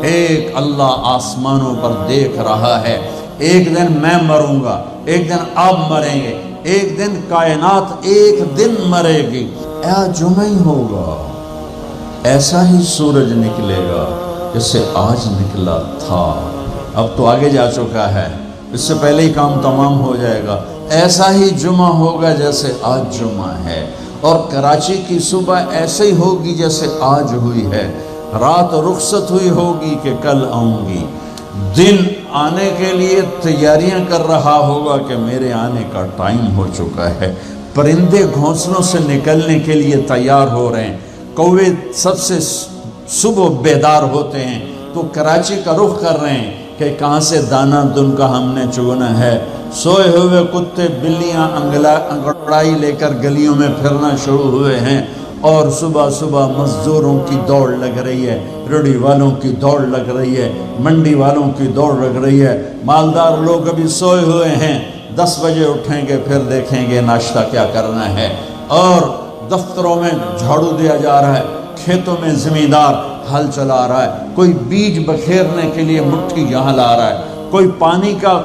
ایک اللہ آسمانوں پر دیکھ رہا ہے. ایک دن میں مروں گا، ایک دن آپ مریں گے، ایک دن کائنات ایک دن مرے گی. جمعہ ہی ہوگا، ایسا ہی سورج نکلے گا جیسے آج نکلا تھا. اب تو آگے جا چکا ہے، اس سے پہلے ہی کام تمام ہو جائے گا. ایسا ہی جمعہ ہوگا جیسے آج جمعہ ہے، اور کراچی کی صبح ایسے ہی ہوگی جیسے آج ہوئی ہے. رات رخصت ہوئی ہوگی کہ کل آؤں گی. دن آنے کے لیے تیاریاں کر رہا ہوگا کہ میرے آنے کا ٹائم ہو چکا ہے. پرندے گھونسلوں سے نکلنے کے لیے تیار ہو رہے ہیں. کوے سب سے صبح بیدار ہوتے ہیں تو کراچی کا رخ کر رہے ہیں کہ کہاں سے دانہ دن کا ہم نے چگنا ہے. سوئے ہوئے کتے بلیاں انگڑائی لے کر گلیوں میں پھرنا شروع ہوئے ہیں، اور صبح صبح مزدوروں کی دوڑ لگ رہی ہے، ریڑھی والوں کی دوڑ لگ رہی ہے، منڈی والوں کی دوڑ لگ رہی ہے. مالدار لوگ ابھی سوئے ہوئے ہیں، 10 بجے اٹھیں گے، پھر دیکھیں گے ناشتہ کیا کرنا ہے. اور دفتروں میں جھاڑو دیا جا رہا ہے، کھیتوں میں زمیندار ہل چلا رہا ہے، کوئی بیج بکھیرنے کے لیے مٹھی یہاں لا رہا ہے، کوئی پانی کا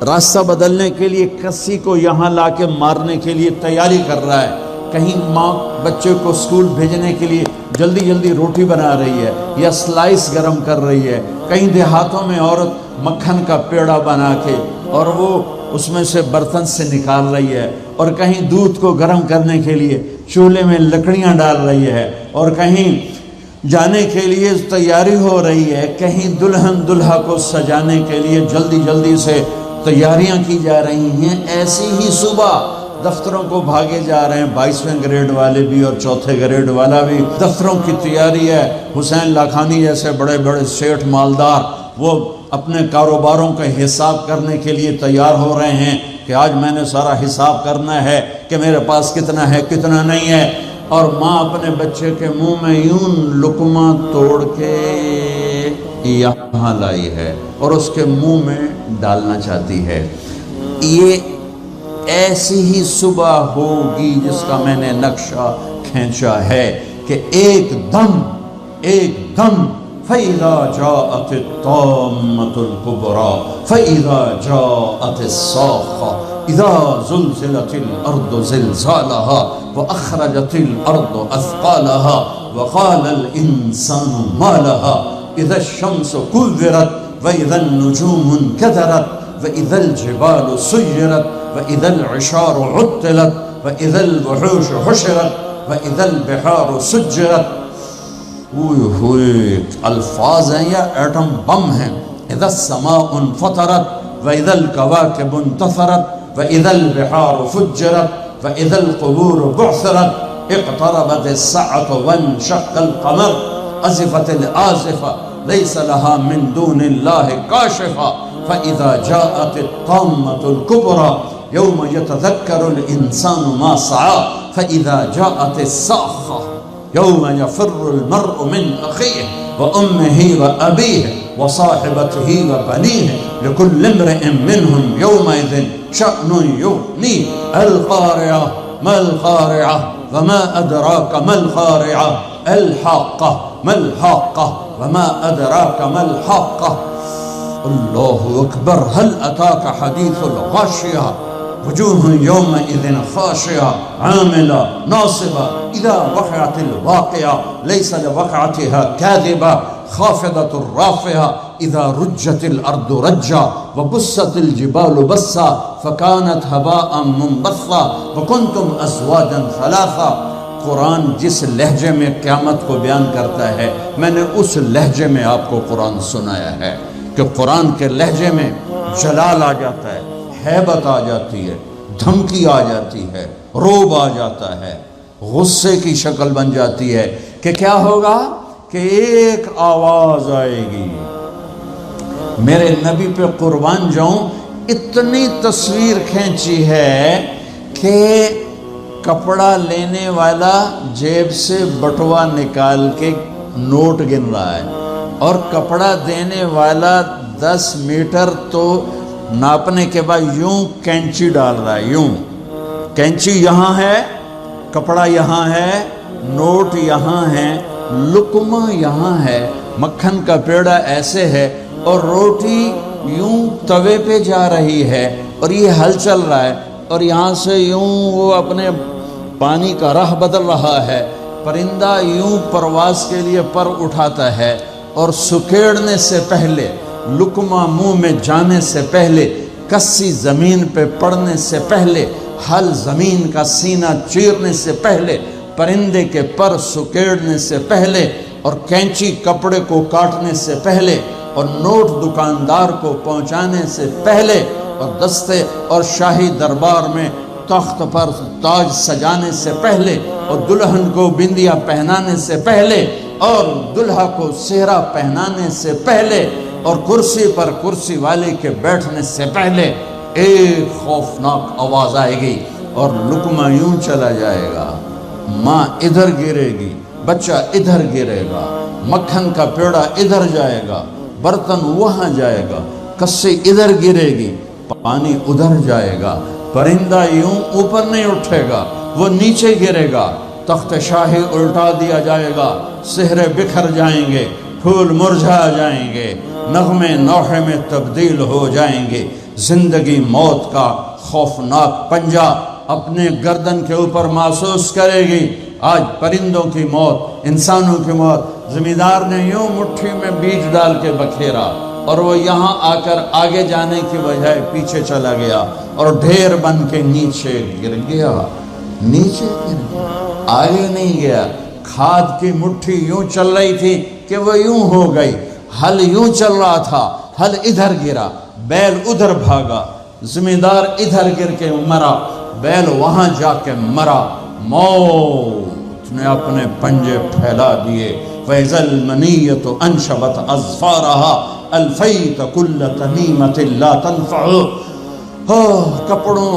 راستہ بدلنے کے لیے کسی کو یہاں لا کے مارنے کے لیے تیاری کر رہا ہے. کہیں ماں بچے کو اسکول بھیجنے کے لیے جلدی جلدی روٹی بنا رہی ہے یا سلائس گرم کر رہی ہے. کہیں دیہاتوں میں عورت مکھن کا پیڑا بنا کے اور وہ اس میں سے برتن سے نکال رہی ہے، اور کہیں دودھ کو گرم کرنے کے لیے چولہے میں لکڑیاں ڈال رہی ہے، اور کہیں جانے کے لیے تیاری ہو رہی ہے، کہیں دلہن دلہا کو سجانے کے لیے جلدی جلدی سے تیاریاں کی جا رہی ہیں. ایسی ہی صبح دفتروں کو بھاگے جا رہے ہیں، 22ویں گریڈ والے بھی اور 4تھے گریڈ والا بھی. دفتروں کی تیاری ہے. حسین لاکھانی جیسے بڑے بڑے سیٹھ مالدار وہ اپنے کاروباروں کا حساب کرنے کے لیے تیار ہو رہے ہیں کہ آج میں نے سارا حساب کرنا ہے کہ میرے پاس کتنا ہے کتنا نہیں ہے. اور ماں اپنے بچے کے منہ میں یوں لقمہ توڑ کے یہاں لائی ہے اور اس کے منہ میں ڈالنا چاہتی ہے. یہ ایسی ہی صبح ہوگی جس کا میں نے نقشہ کھینچا ہے کہ ایک دم فَإِذَا جَاءَتِ الطَّامَّةُ الْكُبْرَى فَإِذَا جَاءَتِ الصَّاخَّةُ إِذَا زُلْزِلَتِ الْأَرْضُ زِلْزَالَهَا وَأَخْرَجَتِ الْأَرْضُ أَثْقَالَهَا وَقَالَ الْإِنسَانُ مَا لَهَا إِذَا الشَّمْسُ كُوِّرَتْ وَإِذَا النُّجُومُ انكَدَرَتْ وَإِذَا الْجِبَالُ سُيِّرَتْ وَإِذَا الْعِشَارُ عُطِّلَتْ وَإِذَا الْوُحُوشُ حُشِرَتْ وَإِذَا الْبِحَارُ سُجِّرَتْ. ہوئے الفاظ ہیں یا ایٹم بم ہیں. اذا السماء انفطرت واذا الكواكب انتثرت واذا البحار فجرت واذا القبور بعثرت اقتربت الساعة وانشق القمر ازفت الآزفة ليس لها من دون الله كاشفة فاذا جاءت الطامة الكبرى يوم يتذكر الانسان ما سعى فاذا جاءت الصاخة يوم يفر المرء من أخيه وأمه وأبيه وصاحبته وبنيه لكل امرئ منهم يومئذ شأن يغنيه. القارعة ما القارعة وما أدراك ما القارعة الحاقة ما الحاقة وما أدراك ما الحاقة. الله أكبر. هل أتاك حديث الغاشية وجوه يومئذ خاشعة عاملة ناصبة إذا وقعت الواقعة ليس لوقعتها كاذبة خافضة رافعة إذا رجت الأرض رجا وبست الجبال بسا فكانت هباء منبثا وكنتم أزواجا ثلاثا. قرآن جس لہجے میں قیامت کو بیان کرتا ہے میں نے اس لہجے میں آپ کو قرآن سنایا ہے کہ قرآن کے لہجے میں جلال آ جاتا ہے، ہیبت آ جاتی ہے، دھمکی آ جاتی ہے، روب آ جاتا ہے، غصے کی شکل بن جاتی ہے کہ کیا ہوگا کہ ایک آواز آئے گی. میرے نبی پہ قربان جاؤں اتنی تصویر کھینچی ہے کہ کپڑا لینے والا جیب سے بٹوا نکال کے نوٹ گن رہا ہے اور کپڑا دینے والا 10 میٹر تو ناپنے کے بعد یوں کینچی ڈال رہا ہے. یوں کینچی یہاں ہے، کپڑا یہاں ہے، نوٹ یہاں ہے، لقمہ یہاں ہے، مکھن کا پیڑا ایسے ہے، اور روٹی یوں توے پہ جا رہی ہے، اور یہ ہل چل رہا ہے، اور یہاں سے یوں وہ اپنے پانی کا راہ بدل رہا ہے۔ پرندہ یوں پرواز کے لیے پر اٹھاتا ہے، اور سکیڑنے سے پہلے، لقمہ منہ میں جانے سے پہلے، کسی زمین پہ پڑنے سے پہلے، ہل زمین کا سینہ چیرنے سے پہلے، پرندے کے پر سکیڑنے سے پہلے، اور کینچی کپڑے کو کاٹنے سے پہلے، اور نوٹ دکاندار کو پہنچانے سے پہلے، اور دستے اور شاہی دربار میں تخت پر تاج سجانے سے پہلے، اور دلہن کو بندیا پہنانے سے پہلے، اور دلہا کو سہرا پہنانے سے پہلے، اور کرسی پر کرسی والے کے بیٹھنے سے پہلے ایک خوفناک آواز آئے گی، اور لقمہ یوں چلا جائے گا، ماں ادھر گرے گی، بچہ ادھر گرے گا، مکھن کا پیڑا ادھر جائے گا، برتن وہاں جائے گا، کسی ادھر گرے گی، پانی ادھر جائے گا، پرندہ یوں اوپر نہیں اٹھے گا، وہ نیچے گرے گا، تخت شاہی الٹا دیا جائے گا، سہرے بکھر جائیں گے، پھول مرجھا جائیں گے، نغمے نوحے میں تبدیل ہو جائیں گے، زندگی موت کا خوفناک پنجہ اپنے گردن کے اوپر محسوس کرے گی۔ آج پرندوں کی موت، انسانوں کی موت، زمیندار نے یوں مٹھی میں بیج ڈال کے بکھیرا، اور وہ یہاں آ کر آگے جانے کی بجائے پیچھے چلا گیا، اور ڈھیر بن کے نیچے گر گیا، نیچے گر گیا، آگے نہیں گیا۔ کھاد کی مٹھی یوں چل رہی تھی کہ وہ یوں ہو گئی، ہل یوں چل رہا تھا، ہل ادھر گرا، بیل ادھر بھاگا، زمیندار ادھر گر کے مرا، بیل وہاں جا کے مرا، موت نے اپنے پنجے پھیلا دیے۔ فَإِذَا الْمَنِيَّةُ أَنْشَبَتْ أَظْفَارَهَا أَلْفَيْتَ كُلَّ تَمِيمَةٍ لَا تَنْفَعُ۔ کپڑوں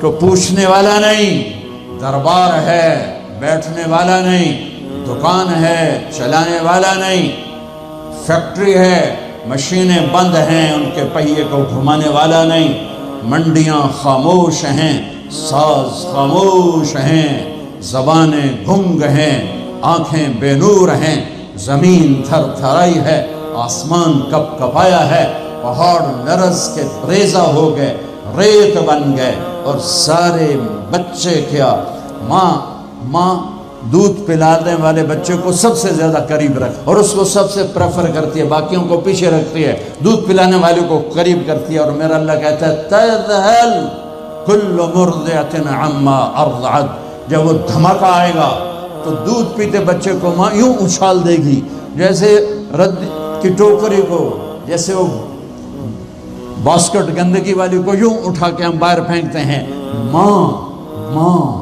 کو پوچھنے والا نہیں، دربار ہے بیٹھنے والا نہیں، دکان ہے چلانے والا نہیں، فیکٹری ہے مشینیں بند ہیں ان کے پہیے کو گھمانے والا نہیں، منڈیاں خاموش ہیں، ساز خاموش ہیں، زبانیں گنگ ہیں، آنکھیں بے نور ہیں، زمین تھر تھرائی ہے، آسمان کپ کپایا ہے، پہاڑ لرز کے ریزہ ہو گئے، ریت بن گئے، اور سارے بچے کیا، ماں دودھ پلانے والے بچے کو سب سے زیادہ قریب رکھ، اور اس کو سب سے پریفر کرتی ہے، باقیوں کو پیچھے رکھتی ہے، دودھ پلانے والے کو قریب کرتی ہے۔ اور میرا اللہ کہتا ہے تذہل کل مرضعۃ عما ارضعت، جب وہ دھماکہ آئے گا تو دودھ پیتے بچے کو ماں یوں اچھال دے گی جیسے رد کی ٹوکری کو، جیسے وہ باسکٹ گندگی والی کو یوں اٹھا کے ہم باہر پھینکتے ہیں۔ ماں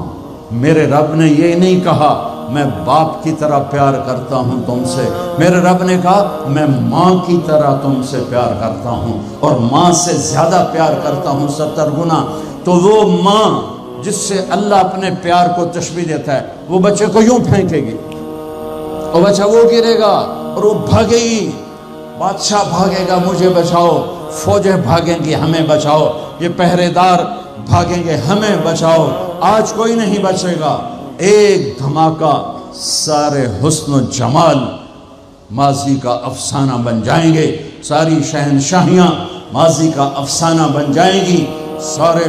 میرے رب نے یہ نہیں کہا میں باپ کی طرح پیار کرتا ہوں تم سے، میرے رب نے کہا میں ماں کی طرح تم سے پیار کرتا ہوں، اور ماں سے زیادہ پیار کرتا ہوں 70 گنا۔ تو وہ ماں جس سے اللہ اپنے پیار کو تشبیہ دیتا ہے، وہ بچے کو یوں پھینکے گی، اور بچہ وہ گرے گا اور وہ بھاگے گی، بادشاہ بھاگے گا مجھے بچاؤ، فوجیں بھاگیں گی ہمیں بچاؤ، یہ پہرے دار بھاگیں گے ہمیں بچاؤ۔ آج کوئی نہیں بچے گا۔ ایک دھماکہ، سارے حسن و جمال ماضی کا افسانہ بن جائیں گے، ساری شہنشاہیاں ماضی کا افسانہ بن جائیں گی، سارے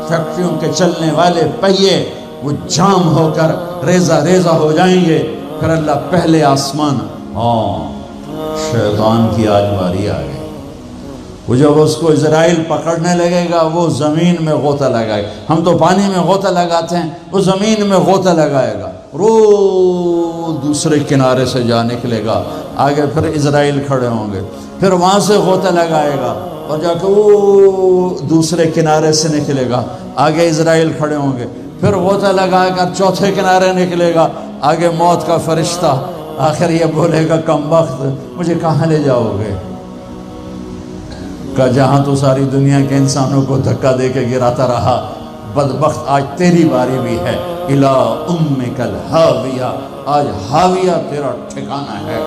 فیکٹریوں کے چلنے والے پہیے وہ جام ہو کر ریزہ ریزہ ہو جائیں گے۔ پھر اللہ پہلے آسمان، شیطان کی آج باری آ گئی، وہ جب اس کو اسرائیل پکڑنے لگے گا وہ زمین میں غوطہ لگائے گا، ہم تو پانی میں غوطہ لگاتے ہیں، وہ زمین میں غوطہ لگائے گا، دوسرے کنارے سے جا نکلے گا، آگے پھر اسرائیل کھڑے ہوں گے، پھر وہاں سے غوطہ لگائے گا اور جا کے وہ دوسرے کنارے سے نکلے گا، آگے اسرائیل کھڑے ہوں گے، پھر غوطہ لگا کر چوتھے کنارے نکلے گا، آگے موت کا فرشتہ، آخر یہ بولے گا کمبخت مجھے کہاں لے جاؤ گے؟ کہ جہاں تو ساری دنیا کے انسانوں کو دھکا دے کے گراتا رہا، بدبخت آج تیری باری بھی ہے، الہ امک الہاویہ، آج ہاویہ تیرا ٹھکانہ ہے۔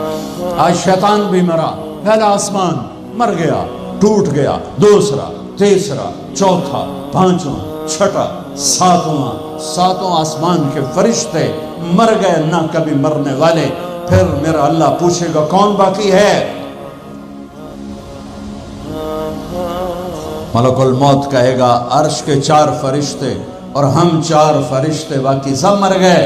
آج شیطان بھی مرا، پہلا آسمان مر گیا، ٹوٹ گیا، دوسرا، تیسرا، چوتھا، پانچواں، چھٹا، ساتواں آسمان کے فرشتے مر گئے نہ کبھی مرنے والے. پھر میرا اللہ پوچھے گا کون باقی ہے؟ ملک الموت کہے گا عرش کے 4 فرشتے اور ہم 4 فرشتے باقی سب مر گئے.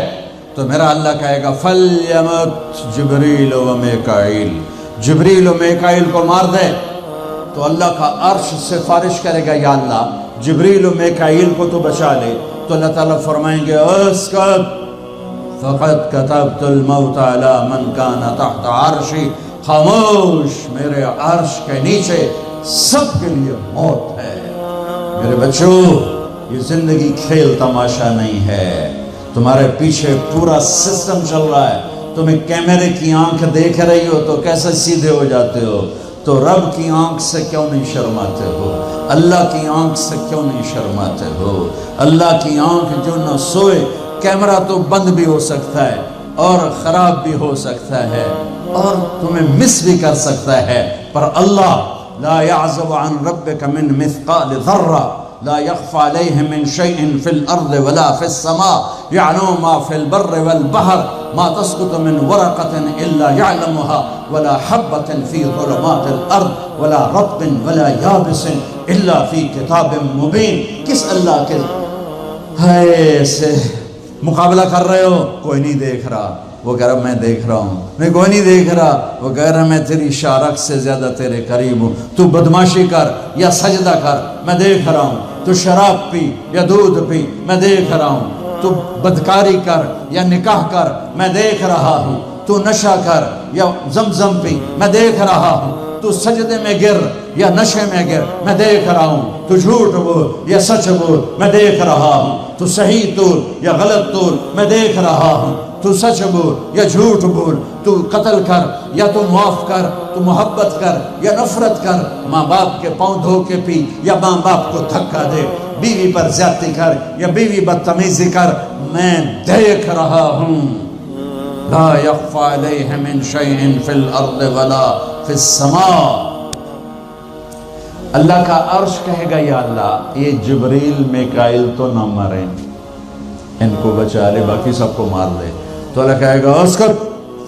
تو میرا اللہ کہے گا فَلْيَمُتْ جبریل و میکائیل، جبریل و میکائیل کو مار دے. تو اللہ کا عرش سفارش کرے گا یا اللہ جبریل و میکائیل کو تو بچا لے. تو اللہ تعالیٰ فرمائیں گے اسکت فقد كتبت الموت على من كان تحت عرشی، خاموش، میرے عرش کے نیچے سب کے لیے موت ہے. میرے بچوں یہ زندگی کھیل تماشا نہیں ہے. تمہارے پیچھے پورا سسٹم چل رہا ہے. تمہیں کیمرے کی آنکھ دیکھ رہی ہو تو کیسے سیدھے ہو جاتے ہو؟ تو رب کی آنکھ سے کیوں نہیں شرماتے ہو؟ اللہ کی آنکھ سے کیوں نہیں شرماتے ہو؟ اللہ کی آنکھ جو نہ سوئے. کیمرہ تو بند بھی ہو سکتا ہے اور خراب بھی ہو سکتا ہے اور تمہیں مس بھی کر سکتا ہے، پر اللہ لا يعزب عن ربك من مثقال ذرة لا يخفى عليه من شيء في الأرض ولا في السماء يعلم ما في البر والبحر ما تسقط من ورقة إلا يعلمها ولا حبة في ظلمات الأرض ولا رطب ولا يابس إلا في كتاب مبين. کس اللہ کے ہے سے مقابلہ کر رہے ہو؟ کوئی نہیں دیکھ رہا. وہ کہہ رہا میں دیکھ رہا ہوں. میں کوئی نہیں دیکھ رہا. وہ کہہ رہا میں تیری شارک سے زیادہ تیرے قریب ہوں. تو بدماشی کر یا سجدہ کر، میں دیکھ رہا ہوں. تو شراب پی یا دودھ پی، میں دیکھ رہا ہوں. تو بدکاری کر یا نکاح کر، میں دیکھ رہا ہوں. تو نشہ کر یا زمزم پی، میں دیکھ رہا ہوں. تو سجدے میں گر یا نشے میں گر، میں دیکھ رہا ہوں. تو جھوٹ بول یا سچ بول، میں دیکھ رہا ہوں. تو صحیح طول یا غلط طول، میں دیکھ رہا ہوں. تو سچ بول یا جھوٹ بول، تو قتل کر یا تو معاف کر، تو محبت کر یا نفرت کر. ماں باپ کے پاؤں دھو کے پی یا ماں باپ کو دھکا دے. بیوی پر زیادتی کر یا بیوی بدتمیزی کر، میں دیکھ رہا ہوں. لا يخفى عليه من شيء في الارض ولا في السماء. اللہ کا عرش کہے گا یا اللہ یہ جبریل میکائیل تو نہ مریں، ان کو بچا لے، باقی سب کو مار دے. تو اللہ کہے گا اسکت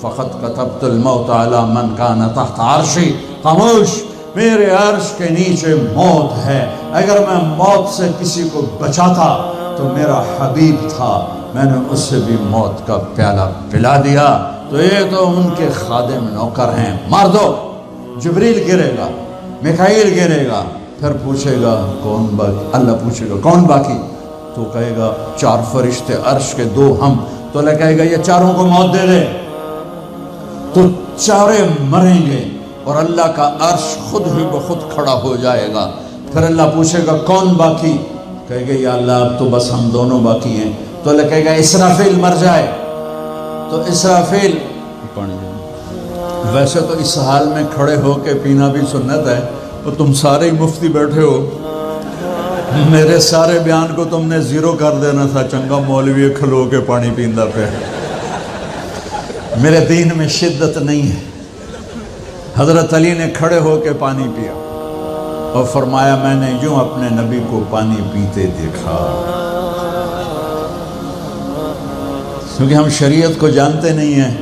فقط كتبت الموت على من كان تحت عرشی، خاموش، میرے عرش کے نیچے موت ہے. اگر میں موت سے کسی کو بچاتا تو میرا حبیب تھا، میں نے اس سے بھی موت کا پیالہ پلا دیا. تو یہ تو ان کے خادم نوکر ہیں، مار دو. جبریل گرے گا، میکائیل گرے گا، پھر پوچھے گا کون باقی؟ اللہ پوچھے گا کون باقی؟ تو کہے گا 4 فرشتے عرش کے 2 ہم. تو اللہ کہے گا یہ 4 کو موت دے دے. تو 4 مریں گے اور اللہ کا عرش خود ہی بخود کھڑا ہو جائے گا. پھر اللہ پوچھے گا کون باقی؟ کہے گا یا اللہ اب تو بس ہم دونوں باقی ہیں. تو اللہ کہے گا اسرافیل مر جائے. تو اسرافیل، ویسے تو اس حال میں کھڑے ہو کے پینا بھی سنت ہے، تو تم سارے ہی مفتی بیٹھے ہو، میرے سارے بیان کو تم نے زیرو کر دینا تھا. چنگا مولوی کھلو کے پانی پیندا پہ. میرے دین میں شدت نہیں ہے. حضرت علی نے کھڑے ہو کے پانی پیا اور فرمایا میں نے یوں اپنے نبی کو پانی پیتے دیکھا. کیونکہ ہم شریعت کو جانتے نہیں ہیں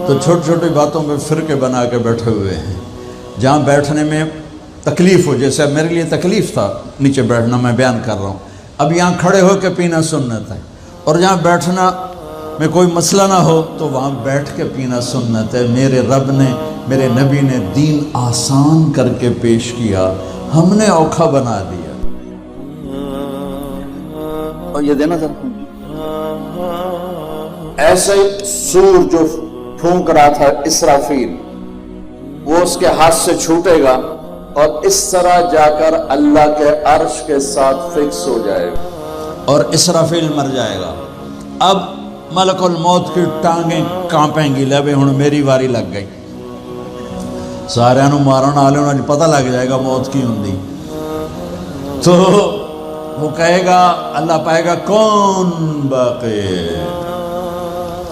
تو چھوٹی چھوٹی باتوں پہ فرقے بنا کے بیٹھے ہوئے ہیں. جہاں بیٹھنے میں تکلیف ہو، جیسے میرے لیے تکلیف تھا نیچے بیٹھنا، میں بیان کر رہا ہوں. اب یہاں کھڑے ہو کے پینا سنت ہے، اور جہاں بیٹھنا میں کوئی مسئلہ نہ ہو تو وہاں بیٹھ کے پینا سنت ہے. میرے رب نے، میرے نبی نے دین آسان کر کے پیش کیا، ہم نے اوکھا بنا دیا. اور یہ دینا سر ایسے سور جو پھونک رہا تھا اسرافیل، وہ اس کے ہاتھ سے چھوٹے گا اور اس طرح جا کر اللہ کے عرش کے ساتھ فکس ہو جائے گا اور اسرافیل مر جائے گا. اب ملک الموت کی ٹانگیں کانپیں گی، لے ہن میری واری لگ گئی. سارے مارن والے پتہ لگ جائے گا موت کی ہوندی. تو وہ کہے گا، اللہ پائے گا کون باقی؟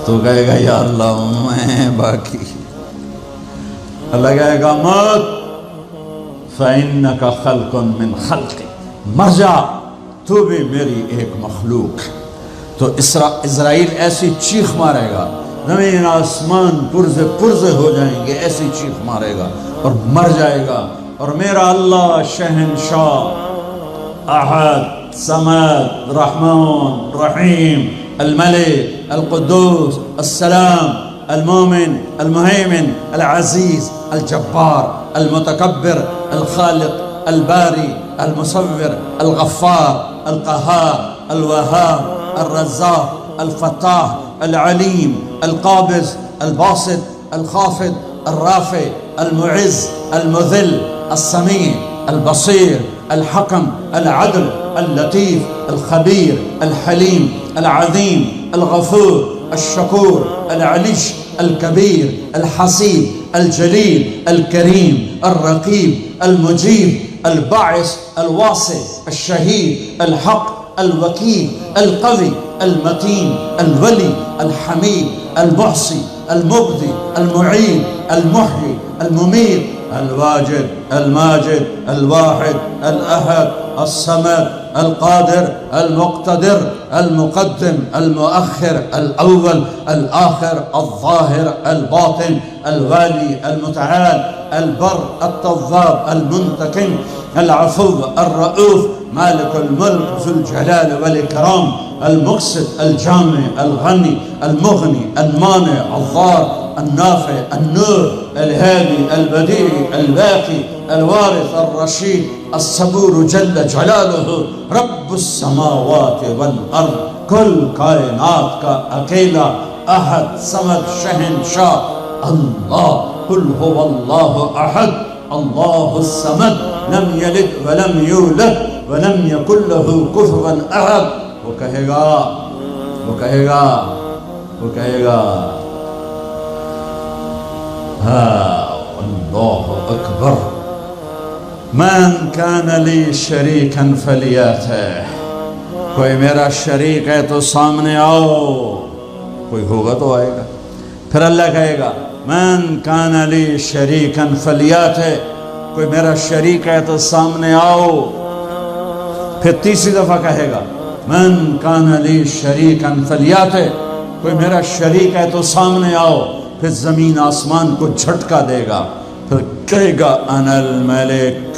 تو کہے گا یا اللہ میں باقی. اللہ کہے گا موت فَإِنَّكَ خَلْقٌ مِّن خَلْقِ، مر جا، تو بھی میری ایک مخلوق. تو اسرائیل ایسی چیخ مارے گا، زمین آسمان پرزے پرزے ہو جائیں گے، ایسی چیخ مارے گا اور مر جائے گا، اور میرا اللہ شہنشاہ احد صمد رحمان رحیم الملك القدوس السلام المؤمن المهيمن العزيز الجبار المتكبر الخالق الباري المصور الغفار القهار الوهاب الرزاق الفتاح العليم القابض الباسط الخافض الرافع المعز المذل السميع البصير الحكم العدل اللطيف الخبير الحليم العظيم الغفور الشكور العليش الكبير الحسيب الجليل الكريم الرقيب المجيب الباعث الواسع الشهيد الحق الوكيل القوي المتين الولي الحميد المحصي المبدي المعيد المحيي المميت الواجد الماجد الواحد الأحد الصمد القادر المقتدر المقدم المؤخر الأول الآخر الظاهر الباطن الوالي المتعال البر التواب المنتقم العفو الرؤوف مالك الملك ذو الجلال والإكرام المقسط الجامع الغني المغني المانع الضار النافع النور الهادي البديع الباقي الوارث الرشيد الصبور جل جلاله رب السماوات والارض، کل کائنات کا اکیلا احد صمد شہنشاہ اللہ، قل هو اللہ احد اللہ الصمد لم یلد ولم یولد ولم یکن له کفوا احد۔ وہ کہے گا وہ کہے گا وہ کہے گا اللہ اکبر، من کان لی شریکا فلیاتہ، کوئی میرا شریک ہے تو سامنے آؤ، کوئی ہوگا تو آئے گا۔ پھر اللہ کہے گا من کان لی شریکا فلیاتہ، کوئی میرا شریک ہے تو سامنے آؤ۔ پھر تیسری دفعہ کہے گا من کان لی شریکا فلیاتہ، کوئی میرا شریک ہے تو سامنے آؤ۔ پھر زمین آسمان کو جھٹکا دے گا، پھر کہے گا انا الملک،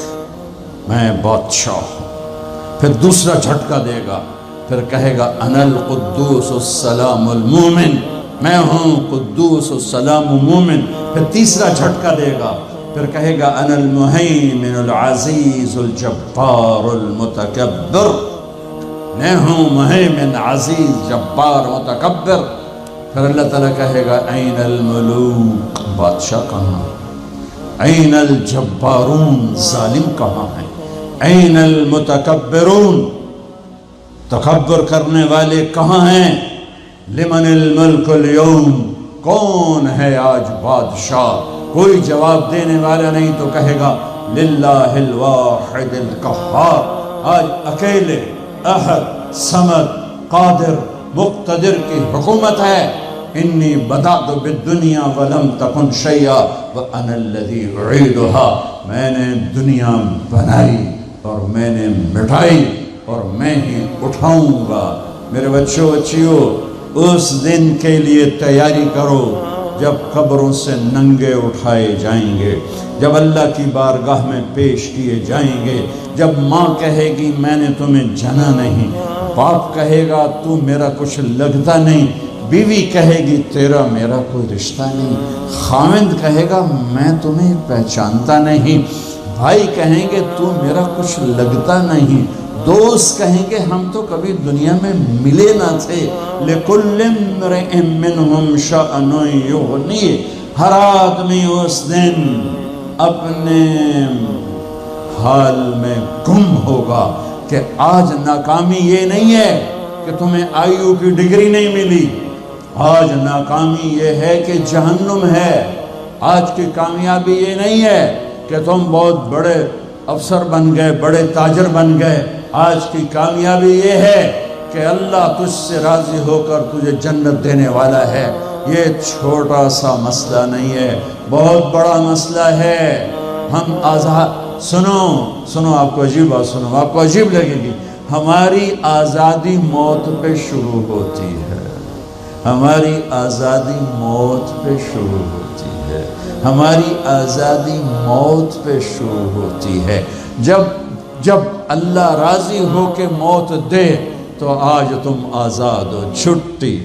میں بادشاہ ہوں۔ پھر دوسرا جھٹکا دے گا، پھر کہے گا انا القدوس السلام المومن، میں ہوں قدوس السلام مومن۔ پھر تیسرا جھٹکا دے گا، پھر کہے گا انا المہیمن العزیز الجبار المتکبر، میں ہوں مہیمن عزیز جبار متکبر۔ پھر اللہ تعالیٰ کہے گا این الملوک، بادشاہ کہاں، این الجبارون، ظالم کہاں ہیں، این المتکبرون، تکبر کرنے والے کہاں ہیں، لمن الملک اليوم، کون ہے آج بادشاہ؟ کوئی جواب دینے والا نہیں، تو کہے گا للہ الواحد القہار، آج اکیلے احد صمد قادر مقتدر کی حکومت ہے۔ انی بدأت بالدنیا ولم تکن شیئا وانا الذی اعیدها، میں نے دنیا بنائی اور میں نے مٹائی اور میں ہی اٹھاؤں گا۔ میرے بچوں بچیوں، اس دن کے لیے تیاری کرو جب قبروں سے ننگے اٹھائے جائیں گے، جب اللہ کی بارگاہ میں پیش کیے جائیں گے، جب ماں کہے گی میں نے تمہیں جنا نہیں، باپ کہے گا تو میرا کچھ لگتا نہیں، بیوی کہے گی تیرا میرا کوئی رشتہ نہیں، خاوند کہے گا میں تمہیں پہچانتا نہیں، بھائی کہیں گے تو میرا کچھ لگتا نہیں، دوست کہیں گے ہم تو کبھی دنیا میں ملے نہ تھے۔ لِكُلِّ امْرِئٍ مِّنْهُمْ شَأْنٌ يُغْنِيهِ، ہر آدمی اس دن اپنے حال میں گم ہوگا کہ آج ناکامی یہ نہیں ہے کہ تمہیں آئیو کی ڈگری نہیں ملی، آج ناکامی یہ ہے کہ جہنم ہے، آج کی کامیابی یہ نہیں ہے کہ تم بہت بڑے افسر بن گئے، بڑے تاجر بن گئے، آج کی کامیابی یہ ہے کہ اللہ تجھ سے راضی ہو کر تجھے جنت دینے والا ہے۔ یہ چھوٹا سا مسئلہ نہیں ہے، بہت بڑا مسئلہ ہے۔ ہم آزاد، سنو آپ کو عجیب بات سنو، آپ کو عجیب لگے گی، ہماری آزادی موت پہ شروع ہوتی ہے، ہماری آزادی موت پہ شروع ہوتی ہے، ہماری آزادی موت پہ شروع ہوتی ہے۔ جب اللہ راضی ہو کے موت دے تو آج تم آزاد ہو، چھٹی